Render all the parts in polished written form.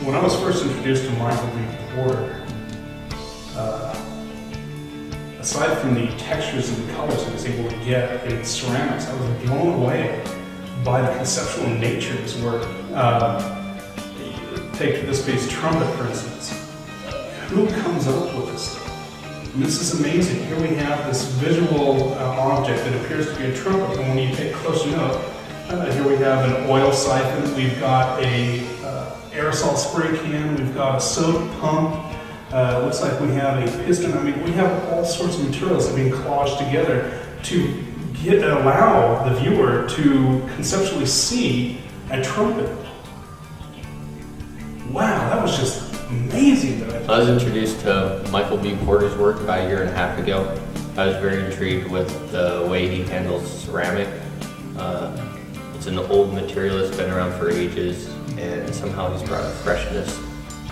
When I was first introduced to Michael B. Porter, aside from the textures and the colors he was able to get in ceramics, I was blown away by the conceptual nature of his work. Take this piece, trumpet, for instance. Who comes up with this stuff? I mean, this is amazing. Here we have this visual object that appears to be a trumpet, and when you take a closer note, here we have an oil siphon, we've got a aerosol spray can, we've got a soda pump, looks like we have a piston. I mean, we have all sorts of materials that are being collaged together to allow the viewer to conceptually see a trumpet. Wow, that was just amazing. I was introduced to Michael B. Porter's work about a year and a half ago. I was very intrigued with the way he handles ceramic. It's an old material that's been around for ages, and somehow he's brought a freshness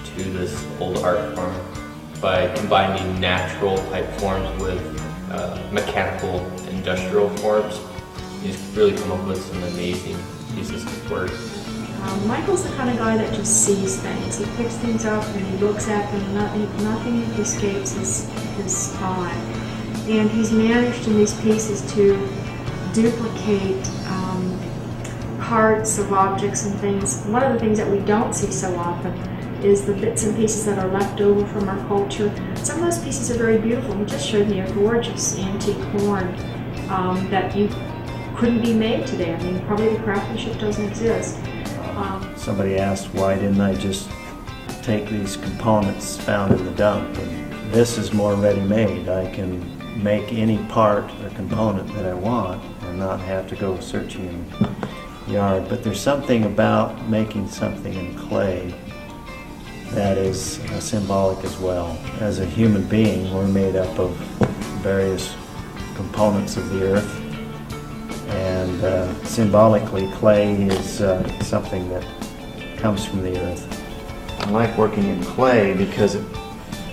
to this old art form by combining natural type forms with mechanical industrial forms. He's really come up with some amazing pieces of work. Michael's the kind of guy that just sees things. He picks things up and he looks at them, and nothing escapes his eye. And he's managed in these pieces to duplicate parts of objects and things. One of the things that we don't see so often is the bits and pieces that are left over from our culture. Some of those pieces are very beautiful. He just showed me a gorgeous antique horn that you couldn't be made today. I mean, probably the craftsmanship doesn't exist. Somebody asked, why didn't I just take these components found in the dump? And this is more ready-made. I can make any part or component that I want and not have to go searching in the yard. But there's something about making something in clay that is symbolic as well. As a human being, we're made up of various components of the earth. And symbolically, clay is something that comes from the earth. I like working in clay because it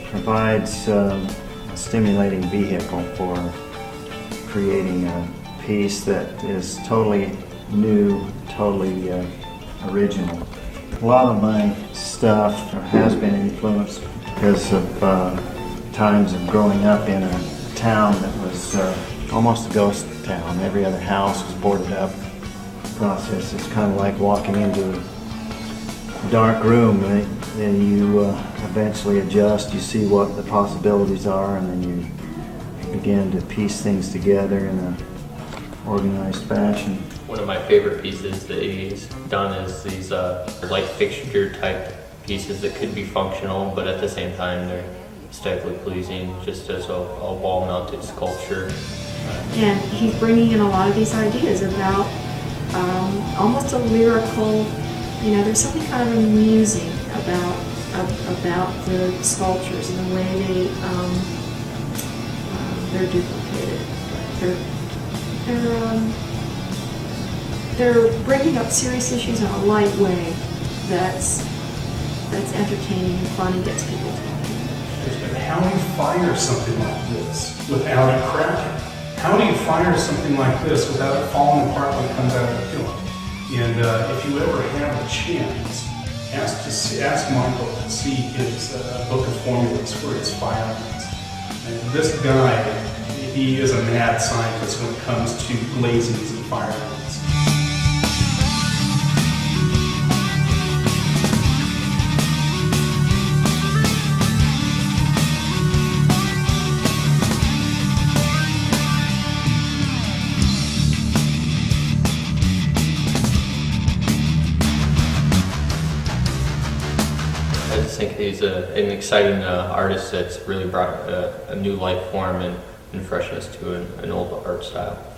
provides a stimulating vehicle for creating a piece that is totally new, totally original. A lot of my stuff has been influenced because of times of growing up in a town that was almost a ghost town. Every other house was boarded up. The process is kind of like walking into a dark room. Then you eventually adjust, you see what the possibilities are, and then you begin to piece things together in an organized fashion. One of my favorite pieces that he's done is these light fixture type pieces that could be functional, but at the same time they're aesthetically pleasing, just as a wall-mounted sculpture. And he's bringing in a lot of these ideas about almost a lyrical, there's something kind of amusing about the sculptures and the way they're duplicated. They're bringing up serious issues in a light way that's entertaining and fun and gets people talking. How do you fire something like this without it cracking? How do you fire something like this without it falling apart when it comes out of the kiln? And if you ever have a chance, ask Michael to see his book of formulas for his firings. And this guy, he is a mad scientist when it comes to glazings and firings. I just think he's an exciting artist that's really brought a new life form and and freshness to an old art style.